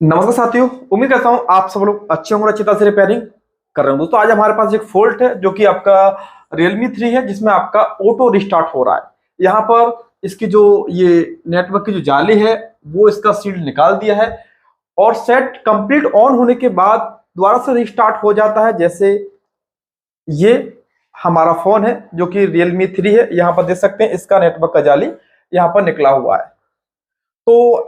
नमस्कार साथियों। उम्मीद करता हूं आप सब लोग अच्छे होंगे, अच्छी तरह से रिपेयरिंग कर रहे हो। दोस्तों आज हमारे पास एक फॉल्ट है जो कि आपका Realme 3 है, जिसमें आपका ऑटो रिस्टार्ट हो रहा है। यहाँ पर इसकी जो ये नेटवर्क की जो जाली है वो इसका सील निकाल दिया है और सेट कंप्लीट ऑन होने के बाद दोबारा से रिस्टार्ट हो जाता है। जैसे ये हमारा फोन है जो कि Realme 3 है, यहाँ पर देख सकते हैं इसका नेटवर्क का जाली यहाँ पर निकला हुआ है। तो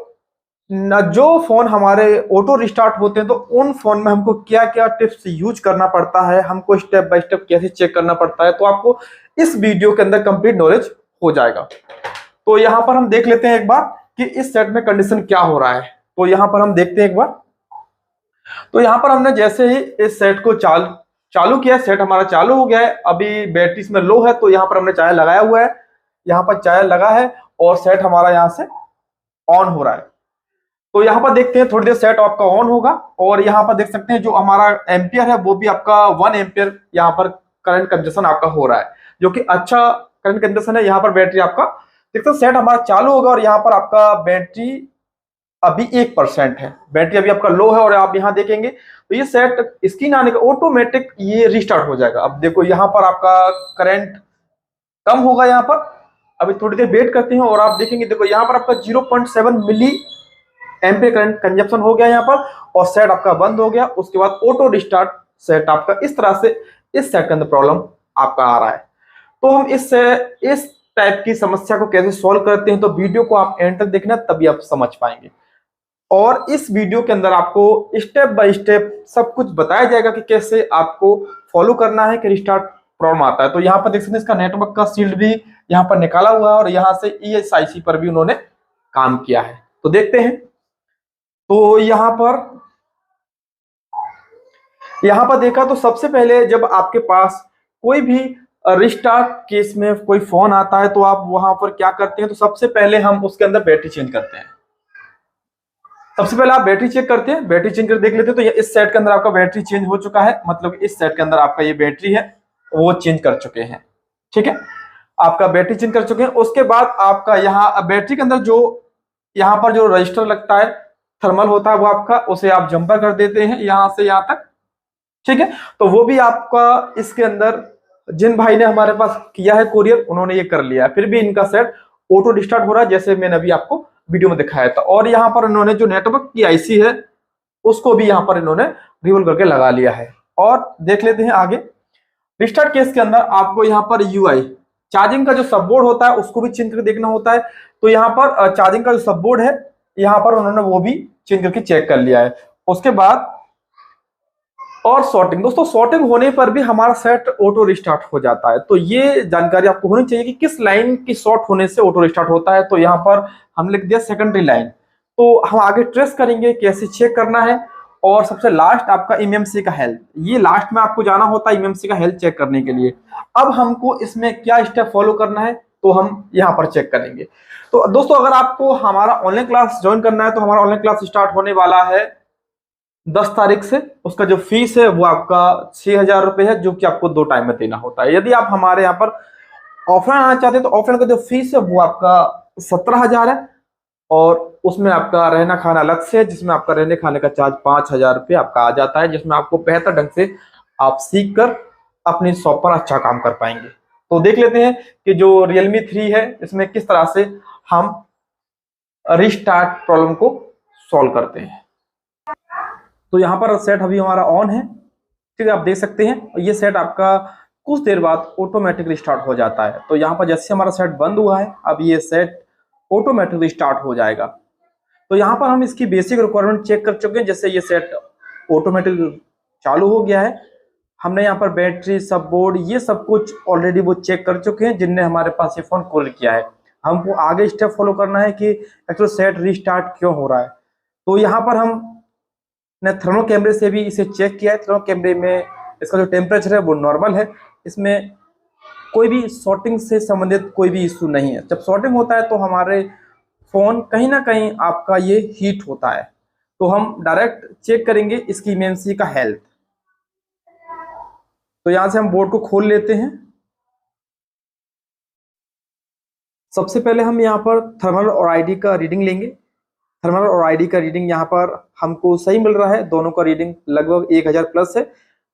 न जो फोन हमारे ऑटो रिस्टार्ट होते हैं तो उन फोन में हमको क्या क्या टिप्स यूज करना पड़ता है, हमको स्टेप बाय स्टेप कैसे चेक करना पड़ता है, तो आपको इस वीडियो के अंदर कंप्लीट नॉलेज हो जाएगा। तो यहाँ पर हम देख लेते हैं एक बार कि इस सेट में कंडीशन क्या हो रहा है। तो यहाँ पर हम देखते हैं एक बार। तो यहाँ पर हमने जैसे ही इस सेट को चालू किया, सेट हमारा चालू हो गया है। अभी बैटरी इसमें लो है तो यहाँ पर हमने चार्जर लगाया हुआ है, यहाँ पर चार्जर लगा है और सेट हमारा यहाँ से ऑन हो रहा है। तो यहाँ पर देखते हैं थोड़ी देर सेट आपका ऑन होगा और यहाँ पर देख सकते हैं जो हमारा एम्पियर है वो भी आपका 1 एम्पियर यहाँ पर करंट कंजप्शन आपका हो रहा है, जो कि अच्छा करंट कंजप्शन है। यहाँ पर बैटरी आपका देखते हैं सेट हमारा चालू होगा और यहाँ पर आपका बैटरी अभी 1% है, बैटरी अभी आपका लो है। और आप यहाँ देखेंगे तो ये सेट स्क्रीन आने का ऑटोमेटिक ये रिस्टार्ट हो जाएगा। अब देखो यहाँ पर आपका करंट कम होगा यहाँ पर। अभी थोड़ी देर वेट करते हैं और आप देखेंगे, देखो यहाँ पर आपका 0.7 मिली एम्पियर करंट कंजप्शन हो गया यहाँ पर और सेट आपका बंद हो गया। उसके बाद ऑटो रिस्टार्ट सेट आपका इस तरह से इस सेट के अंदर प्रॉब्लम आपका आ रहा है। तो हम इस टाइप की समस्या को कैसे सॉल्व करते हैं, तो वीडियो को आप एंड तक देखना, तभी आप समझ पाएंगे। और इस वीडियो के अंदर आपको स्टेप बाय स्टेप सब कुछ बताया जाएगा कि कैसे आपको फॉलो करना है कि रिस्टार्ट प्रॉब्लम आता है। तो यहाँ पर देख सकते हैं इसका नेटवर्क का शील्ड भी यहाँ पर निकाला हुआ है और यहाँ से ESIC पर भी उन्होंने काम किया है। तो देखते हैं। तो यहाँ पर देखा तो सबसे पहले जब आपके पास कोई भी रिस्टार्ट केस में कोई फोन आता है तो आप वहां पर क्या करते हैं, तो सबसे पहले हम उसके अंदर बैटरी चेंज करते हैं। सबसे पहले आप बैटरी चेक करते हैं, बैटरी चेंज कर देख लेते हैं। तो ये इस सेट के अंदर आपका बैटरी चेंज हो चुका है, मतलब इस सेट के अंदर आपका ये बैटरी है वो चेंज कर चुके हैं। ठीक है, आपका बैटरी चेंज कर चुके हैं। उसके बाद आपका यहाँ बैटरी के अंदर जो यहाँ पर जो रजिस्टर लगता है, थर्मल होता है वो आपका, उसे आप जंपर कर देते हैं यहाँ से यहाँ तक। ठीक है, तो वो भी आपका इसके अंदर जिन भाई ने हमारे पास किया है कोरियर, उन्होंने ये कर लिया है। फिर भी इनका सेट ऑटो रिस्टार्ट हो रहा है जैसे मैंने अभी आपको वीडियो में दिखाया था। और यहाँ पर इन्होंने जो नेटवर्क की आईसी है उसको भी यहाँ पर इन्होंने रिवोल्व करके लगा लिया है। और देख लेते हैं आगे। रिस्टार्ट केस के अंदर आपको यहाँ पर यूआई चार्जिंग का जो सबबोर्ड होता है उसको भी चेंज करके देखना होता है। तो यहाँ पर चार्जिंग का जो सबबोर्ड है यहाँ पर उन्होंने वो भी चेंज करके चेक कर लिया है। उसके बाद और सॉर्टिंग, दोस्तों सॉर्टिंग होने पर भी हमारा सेट ऑटो रिस्टार्ट हो जाता है। तो ये जानकारी आपको होनी चाहिए कि किस लाइन की शॉर्ट होने से ऑटो रिस्टार्ट होता है। तो यहाँ पर हम लिख दिया सेकेंडरी लाइन। तो हम आगे ट्रेस करेंगे कैसे चेक करना है। और सबसे लास्ट आपका इमएमसी का हेल्थ, ये लास्ट में आपको जाना होता है इमएमसी का हेल्थ चेक करने के लिए। अब हमको इसमें क्या स्टेप फॉलो करना है तो हम यहाँ पर चेक करेंगे। तो दोस्तों अगर आपको हमारा ऑनलाइन क्लास ज्वाइन करना है तो हमारा ऑनलाइन क्लास स्टार्ट होने वाला है 10 तारीख से। उसका जो फीस है वो आपका 6,000 रुपये है, जो कि आपको 2 टाइम में देना होता है। यदि आप हमारे यहाँ पर ऑफलाइन आना चाहते हैं तो ऑफलाइन का जो फीस है वो आपका 17,000 है और उसमें आपका रहना खाना अलग से है, जिसमें आपका रहने खाने का चार्ज 5,000 रुपये आपका आ जाता है, जिसमें आपको बेहतर ढंग से आप सीख कर अपनी शॉप पर अच्छा काम कर पाएंगे। तो देख लेते हैं कि जो Realme 3 है इसमें किस तरह से हम रिस्टार्ट प्रॉब्लम को सॉल्व करते हैं। तो यहाँ पर सेट अभी हमारा ऑन है। ठीक है, आप देख सकते हैं ये सेट आपका कुछ देर बाद ऑटोमेटिकली स्टार्ट हो जाता है। तो यहाँ पर जैसे हमारा सेट बंद हुआ है अब ये सेट ऑटोमेटिकली स्टार्ट हो जाएगा। तो यहाँ पर हम इसकी बेसिक रिक्वायरमेंट चेक कर चुके हैं। जैसे ये सेट ऑटोमेटिक चालू हो गया है, हमने यहाँ पर बैटरी सब बोर्ड ये सब कुछ ऑलरेडी वो चेक कर चुके हैं जिनने हमारे पास ये फोन कॉल किया है। हमको आगे स्टेप फॉलो करना है कि एक्चुअल सेट रिस्टार्ट क्यों हो रहा है। तो यहाँ पर हमने थर्मल कैमरे से भी इसे चेक किया है। थर्मल कैमरे में इसका जो टेम्परेचर है वो नॉर्मल है, इसमें कोई भी शॉर्टिंग से संबंधित कोई भी इशू नहीं है। जब शॉर्टिंग होता है तो हमारे फोन कहीं ना कहीं आपका ये हीट होता है। तो हम डायरेक्ट चेक करेंगे इसकी इमएमसी का हेल्थ। तो यहां से हम बोर्ड को खोल लेते हैं। सबसे पहले हम यहाँ पर थर्मल और आईडी का रीडिंग लेंगे। थर्मल और आईडी का रीडिंग यहाँ पर हमको सही मिल रहा है, दोनों का रीडिंग लगभग 1000 प्लस है,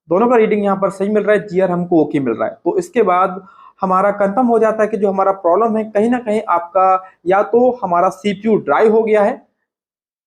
दोनों का रीडिंग यहाँ पर सही मिल रहा है, जीआर हमको ओके मिल रहा है। तो इसके बाद हमारा कंफर्म हो जाता है कि जो हमारा प्रॉब्लम है कहीं ना कहीं आपका या तो हमारा सीपीयू ड्राई हो गया है,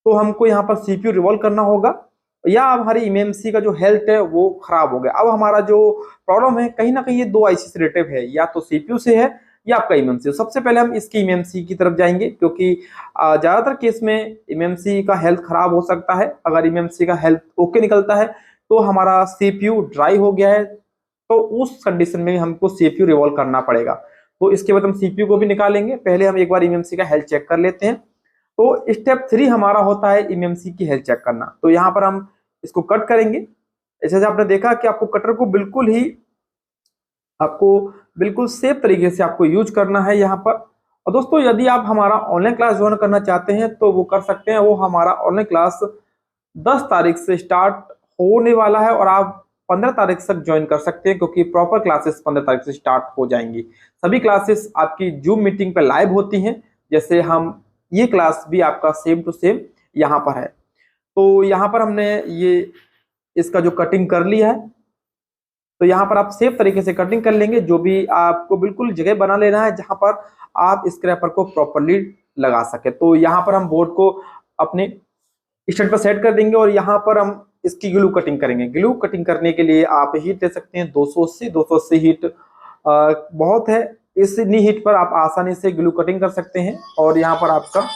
तो हमको यहाँ पर सीपीयू रिवॉल्व करना होगा, या हमारी एमएमसी का जो हेल्थ है वो खराब हो गया। अब हमारा जो प्रॉब्लम है कहीं ना कहीं ये दो आईसी से रिलेटेड है, या तो सीपीयू से है या आपका एमएमसी। सबसे पहले हम इसकी एमएमसी की तरफ जाएंगे, क्योंकि ज्यादातर केस में एमएमसी का हेल्थ खराब हो सकता है। अगर एमएमसी का हेल्थ ओके निकलता है तो हमारा सीपीयू ड्राई हो गया है, तो उस कंडीशन में हमको सीपीयू रिवॉल्व करना पड़ेगा। तो इसके बाद हम सीपीयू को भी निकालेंगे। पहले हम एक बार एमएमसी का हेल्थ चेक कर लेते हैं। तो स्टेप 3 हमारा होता है एमएमसी की हेल्थ चेक करना। तो यहाँ पर हम इसको कट करेंगे। जैसे आपने देखा कि आपको कटर को बिल्कुल सेफ तरीके से आपको यूज करना है यहाँ पर। और दोस्तों, यदि आप हमारा ऑनलाइन क्लास ज्वाइन करना चाहते हैं तो वो कर सकते हैं। वो हमारा ऑनलाइन क्लास 10 तारीख से स्टार्ट होने वाला है और आप 15 तारीख तक ज्वाइन कर सकते हैं, क्योंकि प्रॉपर क्लासेस 15 तारीख से स्टार्ट हो जाएंगी। सभी क्लासेस आपकी जूम मीटिंग पे लाइव होती हैं, जैसे हम ये क्लास भी आपका सेम टू सेम यहाँ पर है। तो यहाँ पर हमने ये इसका जो कटिंग कर लिया है, तो यहाँ पर आप सेफ तरीके से कटिंग कर लेंगे। जो भी आपको बिल्कुल जगह बना लेना है जहाँ पर आप स्क्रैपर को प्रॉपरली लगा सके। तो यहाँ पर हम बोर्ड को अपने स्टैंड पर सेट कर देंगे और यहाँ पर हम इसकी ग्लू कटिंग करेंगे। ग्लू कटिंग करने के लिए आप हीट ले सकते हैं 280 हीट बहुत है। इतनी हीट पर आप आसानी से ग्लू कटिंग कर सकते हैं और यहाँ पर आपका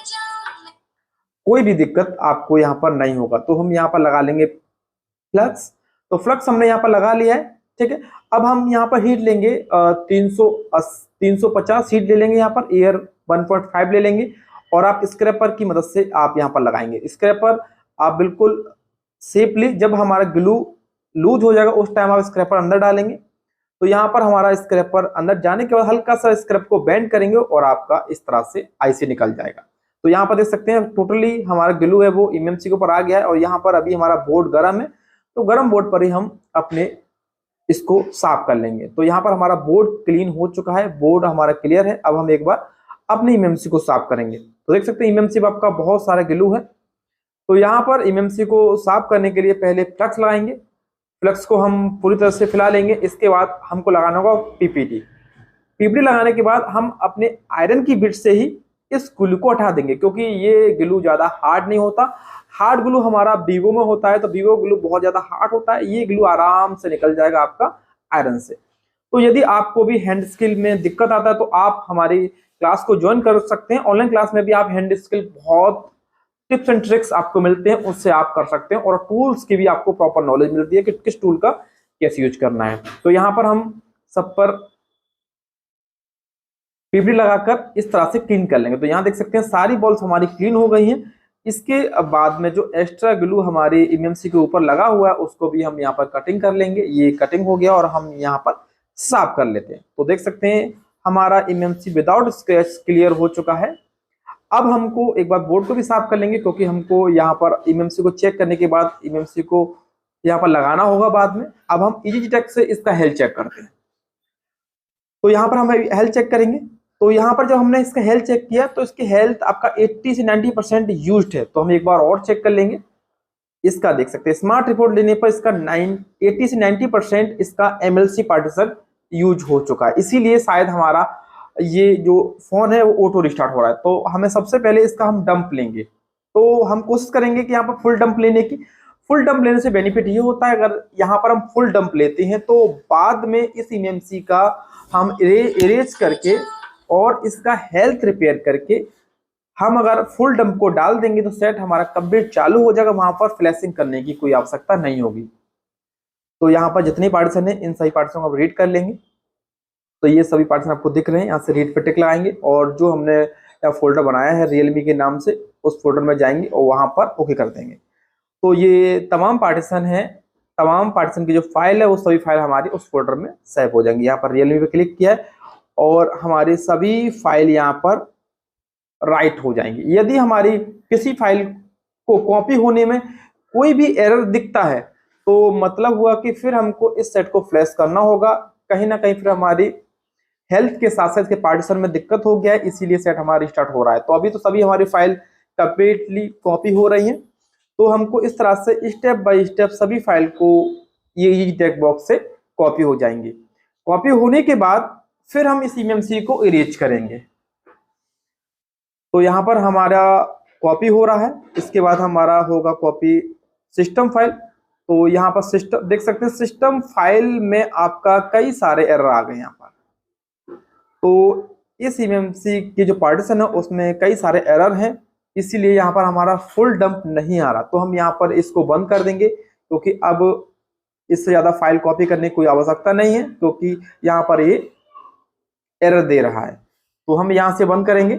कोई भी दिक्कत आपको यहाँ पर नहीं होगा। तो हम यहाँ पर लगा लेंगे फ्लक्स। तो फ्लक्स हमने यहाँ पर लगा लिया है, ठीक है। अब हम यहाँ पर हीट लेंगे 350 हीट ले लेंगे, यहाँ पर एयर 1.5 ले लेंगे और आप स्क्रैपर की मदद से आप यहाँ पर लगाएंगे। स्क्रैपर आप बिल्कुल सेफली, जब हमारा ग्लू लूज हो जाएगा उस टाइम आप स्क्रैपर अंदर डालेंगे। तो यहाँ पर हमारा स्क्रैपर अंदर जाने के बाद हल्का सा स्क्रैप को बेंड करेंगे और आपका इस तरह से आईसी निकल जाएगा। तो यहाँ पर देख सकते हैं टोटली हमारा ग्लू है वो एमएमसी के ऊपर आ गया है और यहाँ पर अभी हमारा बोर्ड गर्म है, तो गर्म बोर्ड पर ही हम अपने इसको साफ कर लेंगे। तो यहाँ पर हमारा बोर्ड क्लीन हो चुका है, बोर्ड हमारा क्लियर है। अब हम एक बार अपने एमएमसी को साफ करेंगे। तो देख सकते हैं एमएमसी पर आपका बहुत सारा ग्लू है। तो यहाँ पर एमएमसी को साफ करने के लिए पहले फ्लक्स लगाएंगे। फ्लक्स को हम पूरी तरह से फैला लेंगे। इसके बाद हमको लगाना होगा पीपीटी लगाने के बाद हम अपने आयरन की बिट से ही इस ग्लू को हटा देंगे, क्योंकि ये ग्लू ज्यादा हार्ड नहीं होता। हार्ड ग्लू हमारा वीवो में होता है, तो वीवो ग्लू बहुत ज्यादा हार्ड होता है। ये ग्लू आराम से निकल जाएगा आपका आयरन से। तो यदि आपको भी हैंड स्किल में दिक्कत आता है तो आप हमारी क्लास को ज्वाइन कर सकते हैं। ऑनलाइन क्लास में भी आप हैंड स्किल बहुत टिप्स एंड ट्रिक्स आपको मिलते हैं, उससे आप कर सकते हैं और टूल्स की भी आपको प्रॉपर नॉलेज मिलती है कि किस टूल का कैसे यूज करना है। तो यहाँ पर हम सब पर पीपीटी लगाकर इस तरह से क्लीन कर लेंगे। तो यहाँ देख सकते हैं सारी बॉल्स हमारी क्लीन हो गई हैं। इसके बाद में जो एक्स्ट्रा ग्लू हमारे एमएमसी के ऊपर लगा हुआ है उसको भी हम यहाँ पर कटिंग कर लेंगे। ये कटिंग हो गया और हम यहाँ पर साफ कर लेते हैं। तो देख सकते हैं हमारा एमएमसी विदाउट स्क्रैच क्लियर हो चुका है। अब हमको एक बार बोर्ड को भी साफ कर लेंगे, क्योंकि हमको यहाँ पर एमएमसी को चेक करने के बाद एमएमसी को यहाँ पर लगाना होगा बाद में। अब हम EasyTech से इसका हेल्थ चेक करते हैं। तो यहाँ पर हम हेल्थ चेक करेंगे। तो यहाँ पर जब हमने इसका हेल्थ चेक किया तो इसकी हेल्थ आपका 80 से 90% यूज्ड है। तो हम एक बार और चेक कर लेंगे। इसका देख सकते हैं स्मार्ट रिपोर्ट लेने पर इसका 80 से 90% इसका MLC पार्टीशन यूज हो चुका है, इसीलिए शायद हमारा ये जो फोन है वो ऑटो रिस्टार्ट हो रहा है। तो हमें सबसे पहले इसका हम डंप लेंगे। तो हम कोशिश करेंगे कि यहाँ पर फुल डंप लेने की। फुल डंप लेने से बेनिफिट ये होता है, अगर यहाँ पर हम फुल डंप लेते हैं तो बाद में इस एमएमसी का हम इरेज करके और इसका हेल्थ रिपेयर करके हम अगर फुल डंप को डाल देंगे तो सेट हमारा कंप्लीट चालू हो जाएगा, वहां पर फ्लैशिंग करने की कोई आवश्यकता नहीं होगी। तो यहाँ पर जितनी पार्टीशन है इन सभी पार्टीशन को हम रीड कर लेंगे। तो ये सभी पार्टीशन आपको दिख रहे हैं, यहाँ से रीड पे टिक लगाएंगे और जो हमने फोल्डर बनाया है रियलमी के नाम से उस फोल्डर में जाएंगे और वहां पर ओके कर देंगे। तो ये तमाम पार्टीशन है, तमाम पार्टीशन की जो फाइल है वो सभी फाइल हमारी उस फोल्डर में सेव हो जाएंगी। यहाँ पर रियलमी पे क्लिक किया है और हमारी सभी फाइल यहाँ पर राइट हो जाएंगी। यदि हमारी किसी फाइल को कॉपी होने में कोई भी एरर दिखता है तो मतलब हुआ कि फिर हमको इस सेट को फ्लैश करना होगा। कहीं ना कहीं फिर हमारी हेल्थ के साथ साथ के पार्टीशन में दिक्कत हो गया है, इसीलिए सेट हमारा रिस्टार्ट हो रहा है। तो अभी तो सभी हमारी फाइल कंप्लीटली कॉपी हो रही हैं। तो हमको इस तरह से स्टेप बाय स्टेप सभी फाइल को ये टेक्स्ट बॉक्स से कॉपी हो जाएंगे। कॉपी होने के बाद फिर हम इस इमेमसी को इरेज करेंगे। तो यहाँ पर हमारा कॉपी हो रहा है, इसके बाद हमारा होगा कॉपी सिस्टम फाइल। तो यहाँ पर सिस्टम देख सकते हैं, सिस्टम फाइल में आपका कई सारे एरर आ गए यहाँ पर। तो इस इमेमसी की जो पार्टीशन है उसमें कई सारे एरर हैं, इसीलिए यहाँ पर हमारा फुल डंप नहीं आ रहा। तो हम यहाँ पर इसको बंद कर देंगे, क्योंकि अब इससे ज़्यादा फाइल कॉपी करने की कोई आवश्यकता नहीं है, क्योंकि यहाँ पर ये एरर दे रहा है। तो हम यहाँ से बंद करेंगे।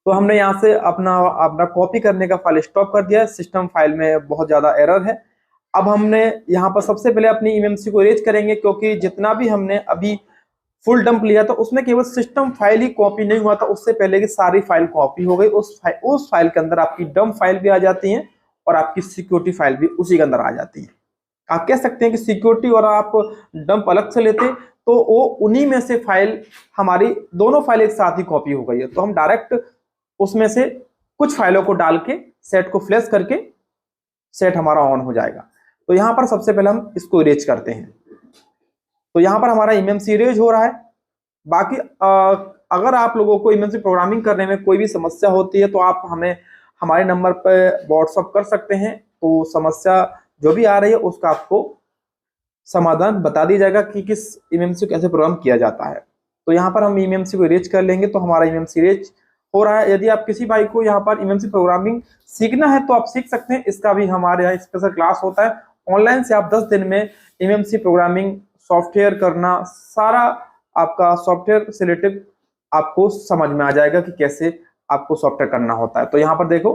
तो हमने यहाँ से अपना कॉपी करने का फाइल स्टॉप कर दिया है। सिस्टम फाइल में बहुत ज़्यादा एरर है। अब हमने यहाँ पर सबसे पहले अपनी इमेमसी को इरेज करेंगे, क्योंकि जितना भी हमने अभी फुल डंप लिया था उसमें केवल सिस्टम फाइल ही कॉपी नहीं हुआ था, उससे पहले की सारी फाइल कॉपी हो गई। उस फाइल के अंदर आपकी डंप फाइल भी आ जाती है और आपकी सिक्योरिटी फाइल भी उसी के अंदर आ जाती है। आप कह सकते हैं कि सिक्योरिटी और आप डंप अलग से लेते तो वो उन्हीं में से फाइल हमारी दोनों फाइल एक साथ ही कॉपी हो गई है। तो हम डायरेक्ट उसमें से कुछ फाइलों को डाल के सेट को फ्लैश करके सेट हमारा ऑन हो जाएगा। तो यहाँ पर सबसे पहले हम इसको इरेज करते हैं। तो यहाँ पर हमारा इमेमसी इरेज हो रहा है। बाकी अगर आप लोगों को इमेमसी प्रोग्रामिंग करने में कोई भी समस्या होती है तो आप हमें हमारे नंबर पर व्हाट्सअप कर सकते हैं। तो समस्या जो भी आ रही है उसका आपको समाधान बता दिया जाएगा कि किस इमेमसी को कैसे प्रोग्राम किया जाता है। तो यहाँ पर हम इमेमसी को इरेज कर लेंगे। तो हमारा इमेमसी इरेज हो रहा है। यदि आप किसी भाई को यहाँ पर इमेमसी प्रोग्रामिंग सीखना है तो आप सीख सकते हैं। इसका भी हमारे यहाँ स्पेशल क्लास होता है ऑनलाइन से। आप 10 दिन में इमेमसी प्रोग्रामिंग सॉफ्टवेयर करना, सारा आपका सॉफ्टवेयर से रिलेटेड आपको समझ में आ जाएगा कि कैसे आपको सॉफ्टवेयर करना होता है। तो यहाँ पर देखो,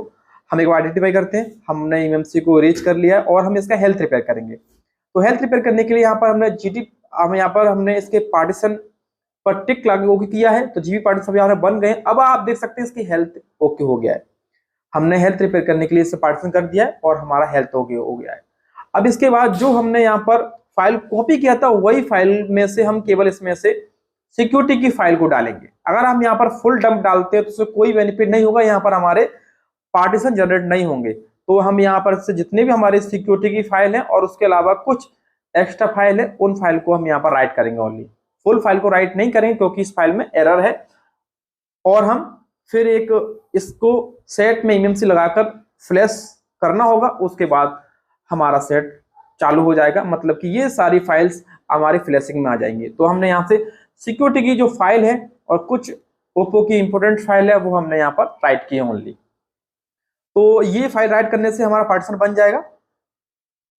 हम एक बार आइडेंटिफाई करते हैं। हमने इमेमसी को इरेज कर लिया है और हम इसका हेल्थ रिपेयर करेंगे। तो हेल्थ रिपेयर करने के लिए यहाँ पर हमने इसके पार्टीशन पर टिक लागू किया है। तो जीबी पार्टीशन यहाँ बन गए। अब आप देख सकते हैं इसकी हेल्थ ओके हो गया है। हमने हेल्थ रिपेयर करने के लिए इसे पार्टीशन कर दिया है और हमारा हेल्थ ओके हो गया है। अब इसके बाद जो हमने यहाँ पर फाइल कॉपी किया था वही फाइल में से हम केवल इसमें से सिक्योरिटी की फाइल को डालेंगे। अगर हम यहाँ पर फुल डंप डालते हैं तो उससे कोई बेनिफिट नहीं होगा, यहाँ पर हमारे पार्टीशन जनरेट नहीं होंगे। तो हम यहाँ पर से जितने भी हमारे सिक्योरिटी की फाइल है और उसके अलावा कुछ एक्स्ट्रा फाइल है उन फाइल को हम यहाँ पर राइट करेंगे। ओनली फुल फाइल को राइट नहीं करेंगे क्योंकि इस फाइल में एरर है। और हम फिर इसको सेट में इमेमसी लगाकर फ्लैश करना होगा। उसके बाद हमारा सेट चालू हो जाएगा, मतलब कि ये सारी फाइल्स हमारी फ्लैशिंग में आ जाएंगी। तो हमने यहाँ से सिक्योरिटी की जो फाइल है और कुछ ओप्पो की इंपोर्टेंट फाइल है वो हमने यहाँ पर राइट की है ओनली। तो ये फाइल राइट करने से हमारा पार्टीशन बन जाएगा।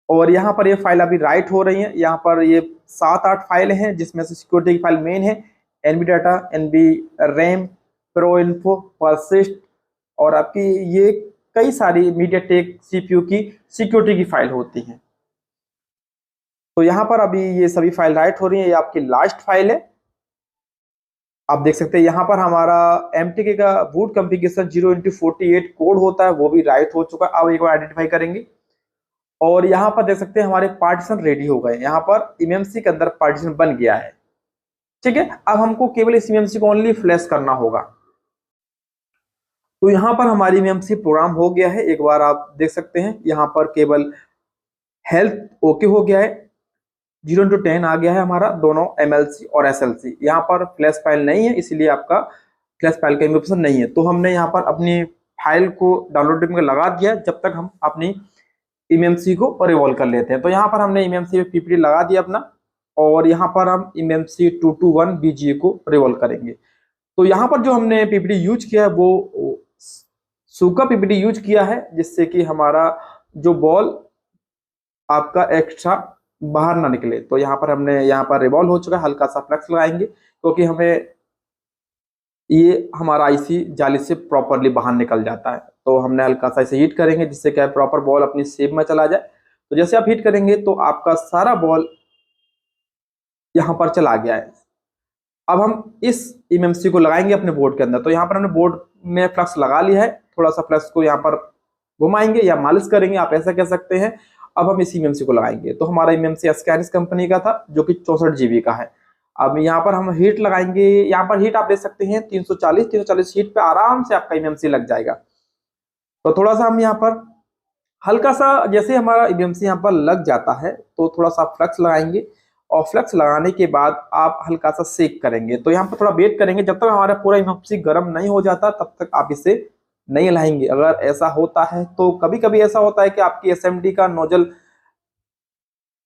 और यहाँ पर ये फाइल अभी राइट हो रही है। यहाँ पर ये 7-8 फाइल हैं जिसमें से सिक्योरिटी की फाइल मेन है, NV data, NV RAM, pro info, persist और आपकी ये कई सारी मीडियाटेक सीपीयू की सिक्योरिटी की फाइल होती हैं। तो यहाँ पर अभी ये सभी फाइल राइट हो रही है। ये आपकी लास्ट फाइल है। आप देख सकते हैं यहाँ पर हमारा MTK का बूट कॉन्फ़िगरेशन 0x48 कोड होता है, वो भी राइट हो चुका है। अब एक बार आइडेंटिफाई करेंगे और यहाँ पर देख सकते हैं हमारे पार्टीशन रेडी हो गए। यहाँ पर इमेमसी के अंदर पार्टीशन बन गया है। ठीक है, अब हमको केवल इस इमेमसी को ओनली फ्लैश करना होगा। तो यहाँ पर हमारी इमेमसी प्रोग्राम हो गया है। एक बार आप देख सकते हैं यहाँ पर केवल हेल्थ ओके हो गया है, 0x10 आ गया है हमारा, दोनों MLC और SLC। यहाँ पर फ्लैश फाइल नहीं है इसलिए आपका फ्लैश फाइल का इमेमसी नहीं है। तो हमने यहाँ पर अपनी फाइल को डाउनलोड में लगा दिया जब तक हम अपनी इमेमसी को रिवॉल्व कर लेते हैं। तो यहाँ पर हमने इमेमसी पे PPT लगा दिया अपना और यहाँ पर हम इमेमसी 221 BGA को रिवॉल्व करेंगे। तो यहाँ पर जो हमने PPT यूज किया है वो सूखा PPT यूज किया है, जिससे कि हमारा जो बॉल आपका एक्स्ट्रा बाहर ना निकले। तो यहाँ पर हमने रिवॉल्व हो चुका है। हल्का सा फ्लेक्स लगाएंगे क्योंकि हमें ये हमारा IC जाली से प्रॉपरली बाहर निकल जाता है। तो हमने हल्का सा इसे हीट करेंगे जिससे क्या प्रॉपर बॉल अपनी शेप में चला जाए। तो जैसे आप हीट करेंगे तो आपका सारा बॉल यहाँ पर चला गया है। अब हम इस इमेमसी को लगाएंगे अपने बोर्ड के अंदर। तो यहाँ पर हमने बोर्ड में फ्लक्स लगा लिया है। थोड़ा सा फ्लक्स को यहाँ पर घुमाएंगे या मालिश करेंगे, आप ऐसा कह सकते हैं। अब हम इस इमेमसी को लगाएंगे। तो हमारा इमेमसी स्कैनिस कंपनी का था जो कि 64 GB का है। अब यहाँ पर हम हीट लगाएंगे। यहाँ पर हीट आप देख सकते हैं 340 हीट पे आराम से आपका इमेमसी लग जाएगा। तो थोड़ा सा हम यहाँ पर हल्का सा, जैसे हमारा ईबीएमसी यहाँ पर लग जाता है तो थोड़ा सा फ्लक्स लगाएंगे, और फ्लक्स लगाने के बाद आप हल्का सा सेक करेंगे। तो यहाँ पर थोड़ा वेट करेंगे, जब तक हमारा पूरा ईबीएमसी गर्म नहीं हो जाता तब तक आप इसे नहीं हिलाएंगे। अगर ऐसा होता है तो कभी कभी ऐसा होता है कि आपकी एसएमडी का नोजल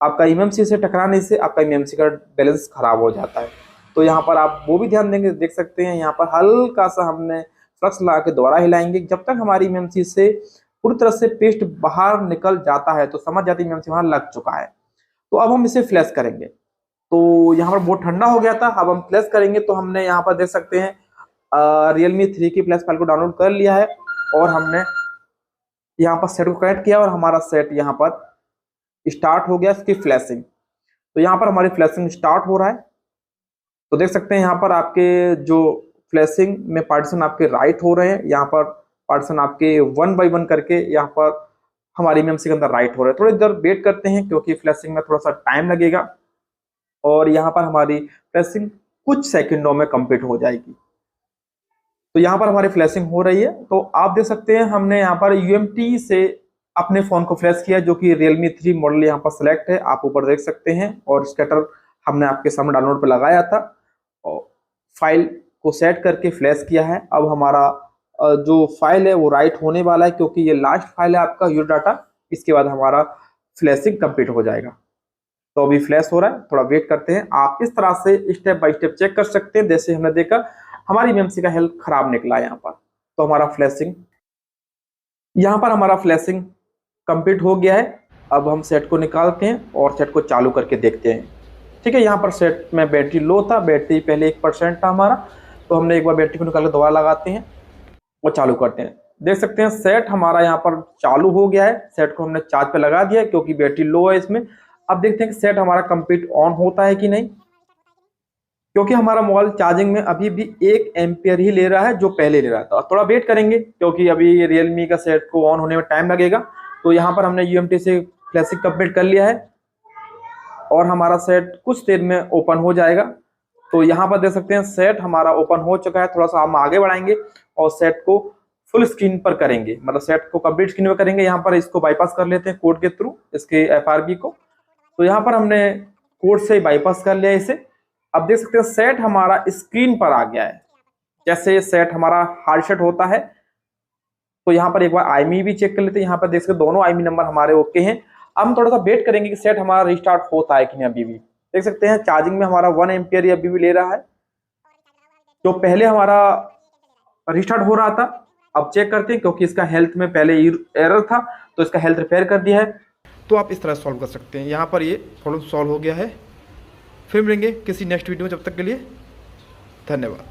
आपका ईएमसी से टकराने से आपका ईएमसी का बैलेंस खराब हो जाता है। तो यहाँ पर आप वो भी ध्यान देंगे, देख सकते हैं यहाँ पर हल्का सा हमने फ्लक्स लगा के दोबारा हिलाएंगे। जब तक हमारी ईएमसी से पूरी तरह से पेस्ट बाहर निकल जाता है तो समझ जाते हैं ईएमसी वहां लग चुका है। तो अब हम इसे फ्लैश करेंगे। तो यहाँ पर बहुत ठंडा हो गया था, अब हम फ्लैश करेंगे। तो हमने यहाँ पर देख सकते हैं Realme 3 की फ्लैश फाइल को डाउनलोड कर लिया है, और हमने यहाँ पर सेट को कनेक्ट किया और हमारा सेट यहाँ पर स्टार्ट हो गया इसकी फ्लैशिंग। तो यहाँ पर हमारी फ्लैशिंग स्टार्ट हो रहा है। तो देख सकते हैं यहाँ पर आपके जो फ्लैशिंग में पार्टीशन आपके राइट हो रहे हैं, यहाँ पर पार्टीशन आपके 1 बाय 1 करके यहाँ पर हमारी ईएमसी के अंदर राइट हो रहे हैं। थोड़ी देर वेट करते हैं क्योंकि फ्लैशिंग में थोड़ा सा टाइम लगेगा, और यहाँ पर हमारी फ्लैशिंग कुछ सेकंडों में कंप्लीट हो जाएगी। तो यहाँ पर हमारी फ्लैशिंग हो रही है। तो आप देख सकते हैं हमने यहाँ पर यूएमटी से अपने फोन को फ्लैश किया, जो कि Realme 3 मॉडल यहाँ पर सिलेक्ट है, आप ऊपर देख सकते हैं। और स्कैटर हमने आपके सामने डाउनलोड पे लगाया था और फाइल को सेट करके फ्लैश किया है। अब हमारा जो फाइल है वो राइट होने वाला है, क्योंकि ये लास्ट फाइल है आपका यूर डाटा। इसके बाद हमारा फ्लैशिंग कंप्लीट हो जाएगा। तो अभी फ्लैश हो रहा है, थोड़ा वेट करते हैं। आप इस तरह से स्टेप बाय स्टेप चेक कर सकते हैं। जैसे हमने देखा हमारी ईएमसी का हेल्थ खराब निकला यहाँ पर, तो हमारा फ्लैशिंग यहाँ पर हमारा फ्लैशिंग कंप्लीट हो गया है। अब हम सेट को निकालते हैं और सेट को चालू करके देखते हैं। ठीक है, यहाँ पर सेट में बैटरी लो था, बैटरी पहले 1% था हमारा, तो हमने एक बार बैटरी को निकाल के दोबारा लगाते हैं और चालू करते हैं। देख सकते हैं सेट हमारा यहाँ पर चालू हो गया है। सेट को हमने चार्ज पे लगा दिया है क्योंकि बैटरी लो है इसमें। अब देखते हैं कि सेट हमारा कंप्लीट ऑन होता है कि नहीं, क्योंकि हमारा मोबाइल चार्जिंग में अभी भी 1 एम्पियर ही ले रहा है जो पहले ले रहा था। थोड़ा वेट करेंगे क्योंकि अभी Realme का सेट को ऑन होने में टाइम लगेगा। तो यहाँ पर हमने यूएमटी से फ्लैशिंग कंप्लीट कर लिया है और हमारा सेट कुछ देर में ओपन हो जाएगा। तो यहाँ पर देख सकते हैं सेट हमारा ओपन हो चुका है। थोड़ा सा हम आगे बढ़ाएंगे और सेट को फुल स्क्रीन पर करेंगे, मतलब सेट को कंप्लीट स्क्रीन पर करेंगे। यहाँ पर इसको बाईपास कर लेते हैं कोड के थ्रू, इसके FRB को। तो यहाँ पर हमने कोड से बाईपास कर लिया इसे। अब देख सकते हैं सेट हमारा स्क्रीन पर आ गया है। जैसे सेट हमारा हार्ड सेट होता है, तो यहाँ पर एक बार आईमी भी चेक कर लेते हैं। यहाँ पर देख सकते दोनों आईमी नंबर हमारे ओके हैं। अब हम थोड़ा सा वेट करेंगे कि सेट हमारा रिस्टार्ट होता है कि नहीं। अभी भी देख सकते हैं चार्जिंग में हमारा 1 एम्पियर अभी भी ले रहा है, जो पहले हमारा रिस्टार्ट हो रहा था। अब चेक करते हैं क्योंकि इसका हेल्थ में पहले एरर था, तो इसका हेल्थ रिपेयर कर दिया है। तो आप इस तरह सॉल्व कर सकते हैं। यहाँ पर ये प्रॉब्लम सॉल्व हो गया है। फिर मिलेंगे किसी नेक्स्ट वीडियो में, जब तक के लिए धन्यवाद।